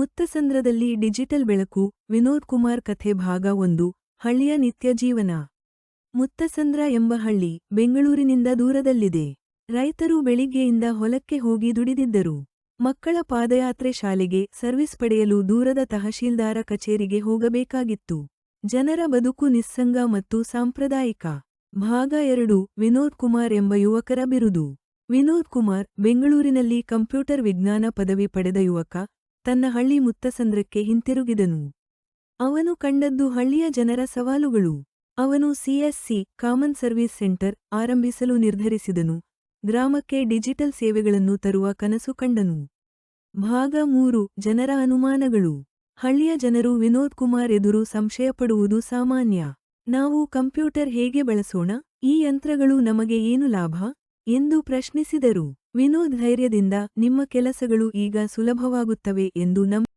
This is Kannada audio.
ಮುತ್ತಸಂದ್ರದಲ್ಲಿ ಡಿಜಿಟಲ್ ಬೆಳಕು. ವಿನೋದ್ ಕುಮಾರ್ ಕಥೆ ಭಾಗ 1. ಹಳ್ಳಿಯ ನಿತ್ಯ ಜೀವನ. ಮುತ್ತಸಂದ್ರ ಎಂಬ ಹಳ್ಳಿ ಬೆಂಗಳೂರಿನಿಂದ ದೂರದಲ್ಲಿದೆ. ರೈತರು ಬೆಳಿಗ್ಗೆಯಿಂದ ಹೊಲಕ್ಕೆ ಹೋಗಿ ದುಡಿದಿದ್ದರು. ಮಕ್ಕಳ ಪಾದಯಾತ್ರೆ, ಶಾಲೆಗೆ, ಸರ್ವಿಸ್ ಪಡೆಯಲು ದೂರದ ತಹಶೀಲ್ದಾರ ಕಚೇರಿಗೆ ಹೋಗಬೇಕಾಗಿತ್ತು. ಜನರ ಬದುಕು ನಿಸ್ಸಂಗ ಮತ್ತು ಸಾಂಪ್ರದಾಯಿಕ. ಭಾಗ 2. ವಿನೋದ್ ಕುಮಾರ್ ಎಂಬ ಯುವಕರ ಬಿರುದು. ವಿನೋದ್ ಕುಮಾರ್ ಬೆಂಗಳೂರಿನಲ್ಲಿ ಕಂಪ್ಯೂಟರ್ ವಿಜ್ಞಾನ ಪದವಿ ಪಡೆದ ಯುವಕ. ತನ್ನ ಹಳ್ಳಿ ಮುತ್ತಸಂದ್ರಕ್ಕೆ ಹಿಂತಿರುಗಿದನು. ಅವನು ಕಂಡದ್ದು ಹಳ್ಳಿಯ ಜನರ ಸವಾಲುಗಳು. ಅವನು CSC ಕಾಮನ್ ಸರ್ವೀಸ್ ಸೆಂಟರ್ ಆರಂಭಿಸಲು ನಿರ್ಧರಿಸಿದನು. ಗ್ರಾಮಕ್ಕೆ ಡಿಜಿಟಲ್ ಸೇವೆಗಳನ್ನು ತರುವ ಕನಸು ಕಂಡನು. ಭಾಗ 3. ಜನರ ಅನುಮಾನಗಳು. ಹಳ್ಳಿಯ ಜನರು ವಿನೋದ್ ಕುಮಾರ್ ಎದುರು ಸಂಶಯಪಡುವುದು ಸಾಮಾನ್ಯ. ನಾವು ಕಂಪ್ಯೂಟರ್ ಹೇಗೆ ಬಳಸೋಣ? ಈ ಯಂತ್ರಗಳು ನಮಗೆ ಏನು ಲಾಭ? ಎಂದು ಪ್ರಶ್ನಿಸಿದರು. ವಿನೋದ್ ಧೈರ್ಯದಿಂದ, ನಿಮ್ಮ ಕೆಲಸಗಳು ಈಗ ಸುಲಭವಾಗುತ್ತವೆ ಎಂದು